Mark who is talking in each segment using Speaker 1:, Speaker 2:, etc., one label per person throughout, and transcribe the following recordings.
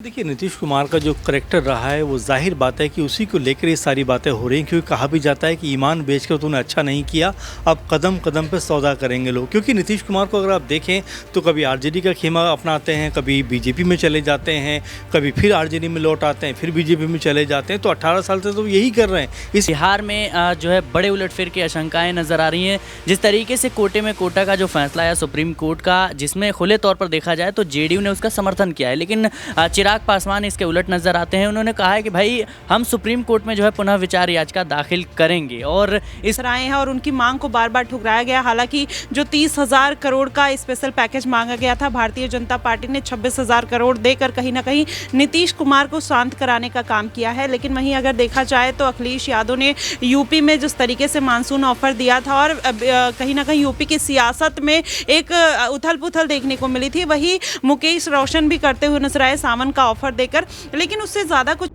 Speaker 1: देखिए, नीतीश कुमार का जो करैक्टर रहा है वो ज़ाहिर बात है कि उसी को लेकर ये सारी बातें हो रही हैं, क्योंकि कहा भी जाता है कि ईमान बेचकर तूने अच्छा नहीं किया, अब कदम कदम पे सौदा करेंगे लोग। क्योंकि नीतीश कुमार को अगर आप देखें तो कभी आरजेडी का खेमा अपनाते हैं, कभी बीजेपी में चले जाते हैं, कभी फिर आरजेडी में लौट आते हैं, फिर बीजेपी में चले जाते हैं। तो 18 साल से तो यही कर रहे हैं। इस
Speaker 2: बिहार में जो है बड़े उलटफेर की आशंकाएं नजर आ रही हैं। जिस तरीके से कोटे में कोटा का जो फैसला आया सुप्रीम कोर्ट का, जिसमें खुले तौर पर देखा जाए तो जेडीयू ने उसका समर्थन किया है, लेकिन चिराग पासवान इसके उलट नजर आते हैं। उन्होंने कहा है कि भाई हम सुप्रीम कोर्ट में जो है पुनः विचार याचिका दाखिल करेंगे और
Speaker 3: इस राय हैं और उनकी मांग को बार बार ठुकराया गया। हालांकि जो 30,000 करोड़ का स्पेशल पैकेज मांगा गया था, भारतीय जनता पार्टी ने 26,000 करोड़ देकर कहीं ना कहीं नीतीश कुमार को शांत कराने का काम किया है। लेकिन वहीं अगर देखा जाए तो अखिलेश यादव ने यूपी में जिस तरीके से मानसून ऑफर दिया था और कहीं ना कहीं यूपी की सियासत में एक उथल पुथल देखने को मिली थी, वही मुकेश रोशन भी करते हुए नजर आए सावन का ऑफर देकर, लेकिन उससे ज्यादा कुछ।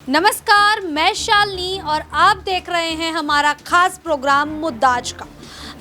Speaker 4: नमस्कार, मैं शालिनी और आप देख रहे हैं हमारा खास प्रोग्राम मुद्दा आज का।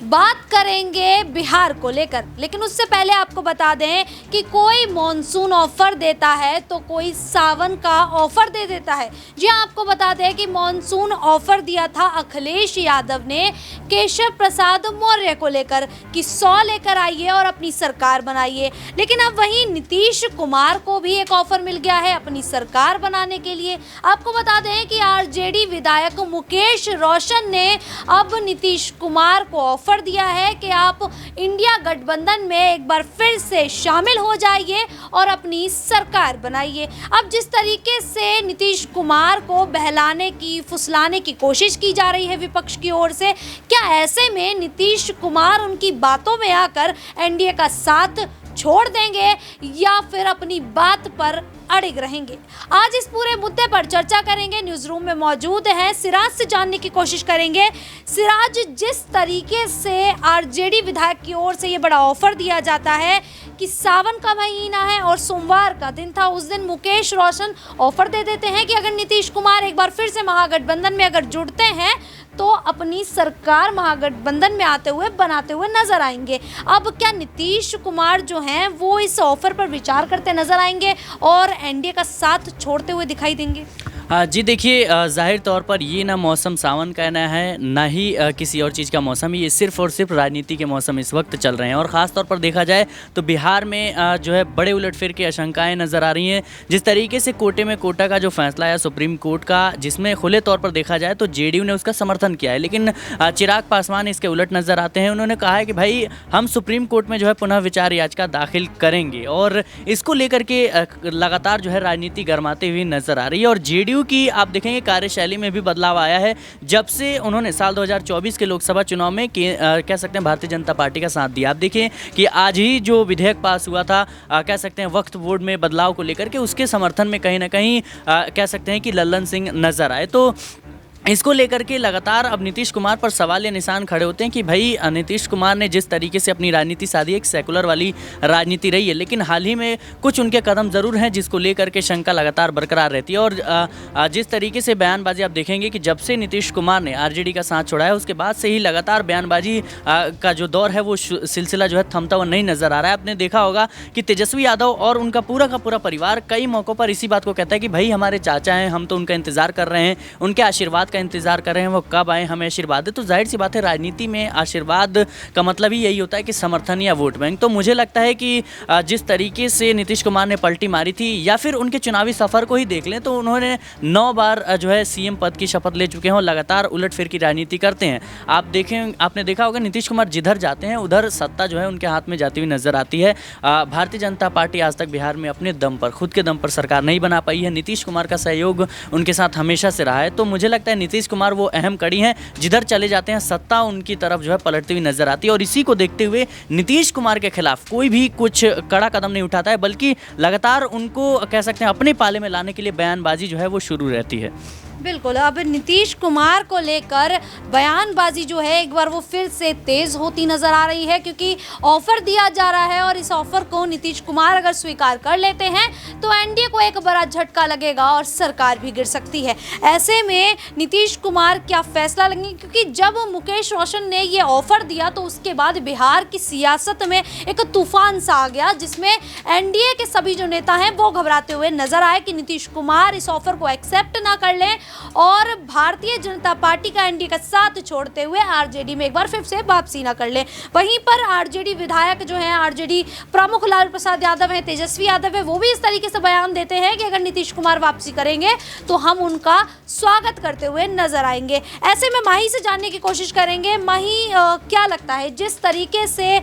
Speaker 4: बात करेंगे बिहार को लेकर, लेकिन उससे पहले आपको बता दें कि कोई मॉनसून ऑफर देता है तो कोई सावन का ऑफर दे देता है। जी हाँ, आपको बता दें कि मॉनसून ऑफर दिया था अखिलेश यादव ने केशव प्रसाद मौर्य को लेकर कि 100 लेकर आइए और अपनी सरकार बनाइए। लेकिन अब वहीं नीतीश कुमार को भी एक ऑफर मिल गया है अपनी सरकार बनाने के लिए। आपको बता दें कि आरजेडी विधायक मुकेश रोशन ने अब नीतीश कुमार को ऑफर दिया है कि आप इंडिया गठबंधन में एक बार फिर से शामिल हो जाइए और अपनी सरकार बनाइए। अब जिस तरीके से नीतीश कुमार को बहलाने की, फुसलाने की कोशिश की जा रही है विपक्ष की ओर से, क्या ऐसे में नीतीश कुमार उनकी बातों में आकर एनडीए का साथ छोड़ देंगे या फिर अपनी बात पर अड़िग रहेंगे? आज इस पूरे मुद्दे पर चर्चा करेंगे। न्यूज रूम में मौजूद हैं सिराज से जानने की कोशिश करेंगे। सिराज, जिस तरीके से आरजेडी विधायक की ओर से ये बड़ा ऑफर दिया जाता है कि सावन का महीना है और सोमवार का दिन था, उस दिन मुकेश रोशन ऑफर दे देते हैं कि अगर नीतीश कुमार एक बार फिर से महागठबंधन में अगर जुड़ते हैं तो अपनी सरकार महागठबंधन में आते हुए, बनाते हुए नजर आएंगे। अब क्या नीतीश कुमार जो हैं वो इस ऑफर पर विचार करते नजर आएंगे और एनडीए का साथ छोड़ते हुए दिखाई देंगे?
Speaker 2: जी देखिए, ज़ाहिर तौर पर ये ना मौसम सावन का ना है, ना ही किसी और चीज़ का मौसम, ये सिर्फ और सिर्फ राजनीति के मौसम इस वक्त चल रहे हैं। और ख़ास तौर पर देखा जाए तो बिहार में जो है बड़े उलटफेर की आशंकाएं नज़र आ रही हैं। जिस तरीके से कोटे में कोटा का जो फैसला आया सुप्रीम कोर्ट का, जिसमें खुले तौर पर देखा जाए तो जेडीयू ने उसका समर्थन किया है, लेकिन चिराग पासवान इसके उलट नज़र आते हैं। उन्होंने कहा है कि भाई हम सुप्रीम कोर्ट में जो है पुनः विचार याचिका दाखिल करेंगे और इसको लेकर के लगातार जो है राजनीति गरमाते हुए नज़र आ रही है। और जेडीयू की आप देखेंगे कार्यशैली में भी बदलाव आया है जब से उन्होंने साल 2024 के लोकसभा चुनाव में कह सकते हैं भारतीय जनता पार्टी का साथ दिया। आप देखिए कि आज ही जो विधेयक पास हुआ था, कह सकते हैं वक्फ बोर्ड में बदलाव को लेकर के, उसके समर्थन में कहीं ना कहीं कह सकते हैं कि लल्लन सिंह नजर आए। तो इसको लेकर के लगातार अब नीतीश कुमार पर सवाल या निशान खड़े होते हैं कि भाई नीतीश कुमार ने जिस तरीके से अपनी राजनीति साधी, एक सेकुलर वाली राजनीति रही है, लेकिन हाल ही में कुछ उनके कदम ज़रूर हैं जिसको लेकर के शंका लगातार बरकरार रहती है। और जिस तरीके से बयानबाजी आप देखेंगे कि जब से नीतीश कुमार ने आरजेडी का साथ छोड़ा है, उसके बाद से ही लगातार बयानबाजी का जो दौर है वो सिलसिला जो है थमता हुआ नहीं नज़र आ रहा है। आपने देखा होगा कि तेजस्वी यादव और उनका पूरा का पूरा परिवार कई मौक़ों पर इसी बात को कहता है कि भाई हमारे चाचा हैं, हम तो उनका इंतज़ार कर रहे हैं, उनके आशीर्वाद इंतजार कर रहे हैं, वो कब आए, हमें आशीर्वाद दे। तो जाहिर सी बात है, राजनीति में आशीर्वाद का मतलब ही यही होता है कि समर्थन या वोट बैंक। तो मुझे लगता है कि जिस तरीके से नीतीश कुमार ने पलटी मारी थी, या फिर उनके चुनावी सफर को ही देख लें तो उन्होंने 9 बार जो है सीएम पद की शपथ ले चुके हैं और लगातार उलटफेर की राजनीति करते हैं। आपने देखा होगा नीतीश कुमार जिधर जाते हैं उधर सत्ता जो है उनके हाथ में जाती हुई नजर आती है। भारतीय जनता पार्टी आज तक बिहार में अपने दम पर, खुद के दम पर सरकार नहीं बना पाई है। नीतीश कुमार का सहयोग उनके साथ हमेशा से रहा है। तो मुझे लगता है नीतीश कुमार वो अहम कड़ी हैं, जिधर चले जाते हैं सत्ता उनकी तरफ जो है पलटती हुई नजर आती है। और इसी को देखते हुए नीतीश कुमार के खिलाफ कोई भी कुछ कड़ा कदम नहीं उठाता है, बल्कि लगातार उनको कह सकते हैं अपने पाले में लाने के लिए बयानबाजी जो है वो शुरू रहती है।
Speaker 4: बिल्कुल, अब नीतीश कुमार को लेकर बयानबाजी जो है एक बार वो फिर से तेज होती नजर आ रही है, क्योंकि ऑफर दिया जा रहा है और इस ऑफर को नीतीश कुमार अगर स्वीकार कर लेते हैं तो एनडीए को एक बड़ा झटका लगेगा और सरकार भी गिर सकती है। ऐसे में नीतीश कुमार क्या फैसला लेंगे, क्योंकि जब मुकेश रोशन ने ये ऑफर दिया तो उसके बाद बिहार की सियासत में एक तूफान सा आ गया, जिसमें एनडीए के सभी जो नेता हैं वो घबराते हुए नजर आए कि नीतीश कुमार इस ऑफर को एक्सेप्ट ना कर लें और भारतीय जनता पार्टी का एनडीए का साथ छोड़ते हुए आरजेडी में एक बार फिर से वापसी ना कर ले। वहीं पर आरजेडी विधायक जो हैं, आरजेडी प्रमुख लालू प्रसाद यादव हैं, तेजस्वी यादव है, वो भी इस तरीके से बयान देते हैं कि अगर नीतीश कुमार वापसी करेंगे तो हम उनका स्वागत करते हुए नजर आएंगे। ऐसे में माही से जानने की कोशिश करेंगे। माही, क्या लगता है जिस तरीके से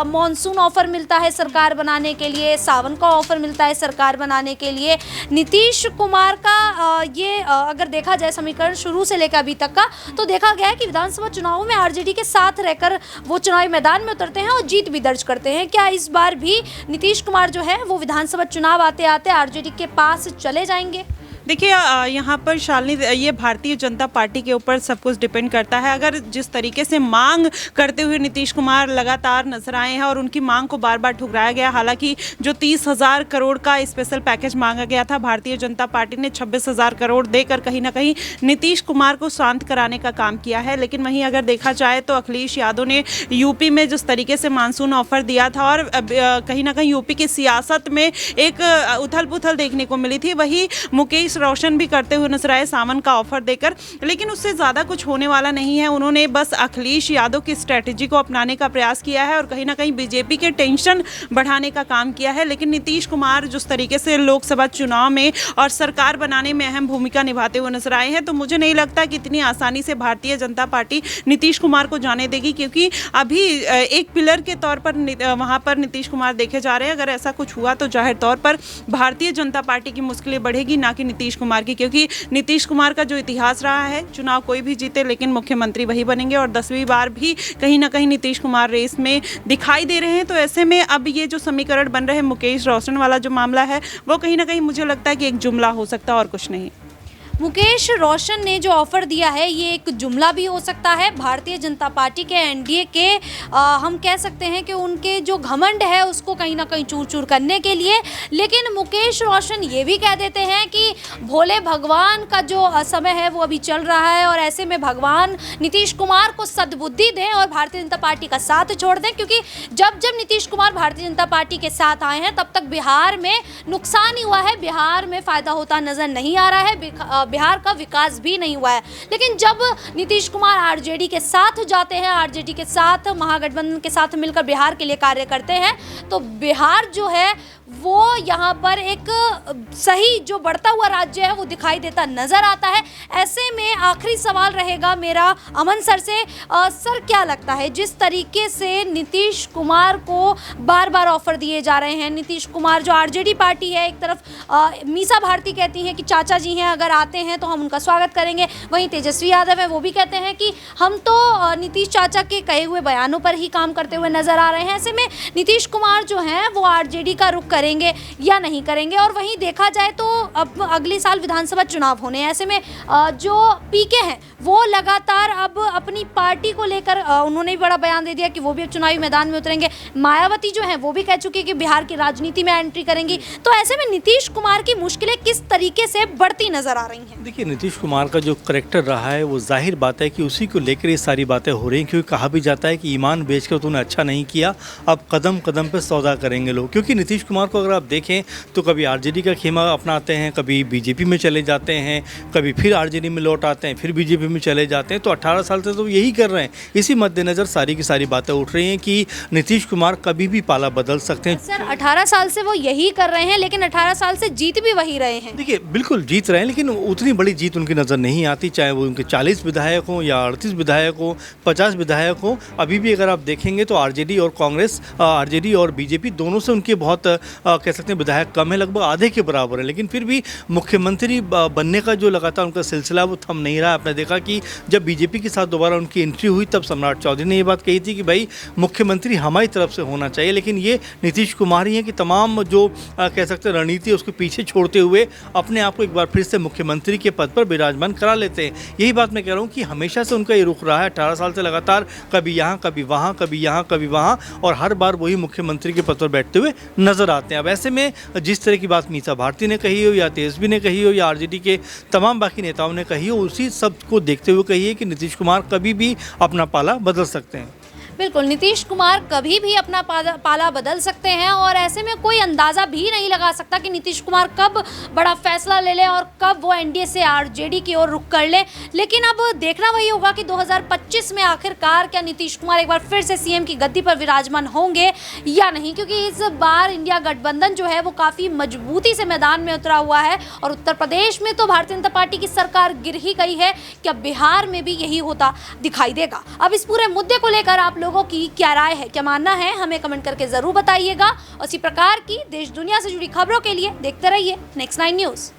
Speaker 4: मॉनसून ऑफर मिलता है सरकार बनाने के लिए, सावन का ऑफर मिलता है सरकार बनाने के लिए, नीतीश कुमार का ये अगर देखा जाए समीकरण शुरू से लेकर अभी तक का, तो देखा गया है कि विधानसभा चुनावों में आरजेडी के साथ रहकर वो चुनावी मैदान में उतरते हैं और जीत भी दर्ज करते हैं। क्या इस बार भी नीतीश कुमार जो है वो विधानसभा चुनाव आते आते आरजेडी के पास चले जाएंगे?
Speaker 3: देखिए, यहाँ पर शालिनी, ये भारतीय जनता पार्टी के ऊपर सब कुछ डिपेंड करता है। अगर जिस तरीके से मांग करते हुए नीतीश कुमार लगातार नजर आए हैं और उनकी मांग को बार बार ठुकराया गया, हालांकि जो 30,000 करोड़ का स्पेशल पैकेज मांगा गया था, भारतीय जनता पार्टी ने 26,000 करोड़ देकर कहीं ना कहीं नीतीश कुमार को शांत कराने का काम किया है। लेकिन वहीं अगर देखा जाए तो अखिलेश यादव ने यूपी में जिस तरीके से मानसून ऑफर दिया था और कहीं ना कहीं यूपी की सियासत में एक उथल पुथल देखने को मिली थी, वही मुकेश रोशन भी करते हुए नजर आए सावन का ऑफर देकर। लेकिन उससे ज़्यादा कुछ होने वाला नहीं है। उन्होंने बस अखिलेश यादव की स्ट्रेटजी को अपनाने का प्रयास किया है और कहीं ना कहीं बीजेपी के टेंशन बढ़ाने का काम किया है। लेकिन नीतीश कुमार जिस तरीके से लोकसभा चुनाव में और सरकार बनाने में अहम भूमिका निभाते हुए नजर आए हैं, तो मुझे नहीं लगता कि इतनी आसानी से भारतीय जनता पार्टी नीतीश कुमार को जाने देगी, क्योंकि अभी एक पिलर के तौर पर वहाँ पर नीतीश कुमार देखे जा रहे हैं। अगर ऐसा कुछ हुआ तो जाहिर तौर पर भारतीय जनता पार्टी की मुश्किलें बढ़ेगी, ना कि नीतीश कुमार की, क्योंकि नीतीश कुमार का जो इतिहास रहा है, चुनाव कोई भी जीते लेकिन मुख्यमंत्री वही बनेंगे और 10वीं बार भी कहीं ना कहीं नीतीश कुमार रेस में दिखाई दे रहे हैं। तो ऐसे में अब ये जो समीकरण बन रहे हैं, मुकेश रोशन वाला जो मामला है, वो कहीं ना कहीं मुझे लगता है कि एक जुमला हो सकता है और कुछ नहीं।
Speaker 4: मुकेश रोशन ने जो ऑफर दिया है ये एक जुमला भी हो सकता है। भारतीय जनता पार्टी के एनडीए के हम कह सकते हैं कि उनके जो घमंड है उसको कहीं ना कहीं चूर चूर करने के लिए। लेकिन मुकेश रोशन ये भी कह देते हैं कि भोले भगवान का जो समय है वो अभी चल रहा है और ऐसे में भगवान नीतीश कुमार को सद्बुद्धि दें और भारतीय जनता पार्टी का साथ छोड़ दें, क्योंकि जब जब नीतीश कुमार भारतीय जनता पार्टी के साथ आए हैं तब तक बिहार में नुकसान ही हुआ है, बिहार में फ़ायदा होता नज़र नहीं आ रहा है, बिहार का विकास भी नहीं हुआ है। लेकिन जब नीतीश कुमार आरजेडी के साथ जाते हैं, आरजेडी के साथ महागठबंधन के साथ मिलकर बिहार के लिए कार्य करते हैं, तो बिहार जो है वो यहाँ पर एक सही जो बढ़ता हुआ राज्य है वो दिखाई देता नज़र आता है। ऐसे में आखिरी सवाल रहेगा मेरा अमन सर से। सर, क्या लगता है जिस तरीके से नीतीश कुमार को बार बार ऑफर दिए जा रहे हैं, नीतीश कुमार जो आरजेडी पार्टी है, एक तरफ मीसा भारती कहती हैं कि चाचा जी हैं, अगर आते हैं तो हम उनका स्वागत करेंगे, वहीं तेजस्वी यादव है वो भी कहते हैं कि हम तो नीतीश चाचा के कहे हुए बयानों पर ही काम करते हुए नज़र आ रहे हैं। ऐसे में नीतीश कुमार जो हैं वो आरजेडी का रुख करेंगे या नहीं करेंगे? और वहीं देखा जाए तो अब अगले साल विधानसभा चुनाव होने हैं, ऐसे में जो पीके हैं वो लगातार अब अपनी पार्टी को लेकर उन्होंने भी बड़ा बयान दे दिया कि वो भी चुनावी मैदान में उतरेंगे। मायावती जो है वो भी कह चुकी है कि बिहार की राजनीति में एंट्री करेंगी। तो ऐसे में नीतीश कुमार की मुश्किलें किस तरीके से बढ़ती नजर आ रही हैं?
Speaker 1: देखिए, नीतीश कुमार का जो करैक्टर रहा है वो जाहिर बात है कि उसी को लेकर ये सारी बातें हो रही हैं, क्योंकि कहा भी जाता है कि ईमान बेचकर तूने अच्छा नहीं किया, अब कदम कदम पे सौदा करेंगे लोग। क्योंकि नीतीश कुमार को अगर आप देखें तो कभी आरजेडी का खेमा अपनाते हैं, कभी बीजेपी में चले जाते हैं, कभी फिर आरजेडी में लौट आते हैं, फिर बीजेपी में चले जाते हैं। तो 18 साल से तो यही कर रहे हैं। इसी मद्देनज़र सारी की सारी बातें उठ रही हैं कि नीतीश कुमार कभी भी पाला बदल सकते हैं।
Speaker 4: सर, 18 साल से वो यही कर रहे हैं, लेकिन 18 साल से जीत भी वही रहे हैं।
Speaker 1: देखिए, बिल्कुल जीत रहे हैं, लेकिन उतनी बड़ी जीत उनकी नज़र नहीं आती, चाहे वो उनके 40 विधायक हों या 38 विधायक हों, 50 विधायक हों। अभी भी अगर आप देखेंगे तो आरजेडी और कांग्रेस, आरजेडी और बीजेपी दोनों से उनके बहुत कह सकते हैं विधायक कम है, लगभग आधे के बराबर है, लेकिन फिर भी मुख्यमंत्री बनने का जो लगातार उनका सिलसिला वो थम नहीं रहा। आपने देखा कि जब बीजेपी के साथ दोबारा उनकी एंट्री हुई तब सम्राट चौधरी ने ये बात कही थी कि भाई मुख्यमंत्री हमारी तरफ से होना चाहिए, लेकिन ये नीतीश कुमार ही हैं कि तमाम जो कह सकते हैं रणनीति उसको पीछे छोड़ते हुए अपने आप को एक बार फिर से मुख्यमंत्री के पद पर विराजमान करा लेते हैं। यही बात मैं कह रहा हूँ कि हमेशा से उनका ये रुख रहा है, 18 साल से लगातार कभी यहाँ कभी वहाँ, कभी यहाँ कभी वहाँ, और हर बार वही मुख्यमंत्री के पद पर बैठते हुए नजर आते हैं। अब ऐसे में जिस तरह की बात मीसा भारती ने कही हो या तेजस्वी ने कही हो या आरजेडी के तमाम बाकी नेताओं ने कही हो, उसी सब को देखते हुए कही है कि नीतीश कुमार कभी भी अपना पाला बदल सकते हैं।
Speaker 4: बिल्कुल, नीतीश कुमार कभी भी अपना पाला बदल सकते हैं और ऐसे में कोई अंदाज़ा भी नहीं लगा सकता कि नीतीश कुमार कब बड़ा फैसला ले लें और कब वो एनडीए से आरजेडी की ओर रुख कर लें। लेकिन अब देखना वही होगा कि 2025 में आखिरकार क्या नीतीश कुमार एक बार फिर से सीएम की गद्दी पर विराजमान होंगे या नहीं, क्योंकि इस बार इंडिया गठबंधन जो है वो काफ़ी मजबूती से मैदान में उतरा हुआ है और उत्तर प्रदेश में तो भारतीय जनता पार्टी की सरकार गिर ही गई है। क्या बिहार में भी यही होता दिखाई देगा? अब इस पूरे मुद्दे को लेकर आप लोगों की क्या राय है, क्या मानना है, हमें कमेंट करके जरूर बताइएगा। और इसी प्रकार की देश दुनिया से जुड़ी खबरों के लिए देखते रहिए नेक्स्ट 9 न्यूज़।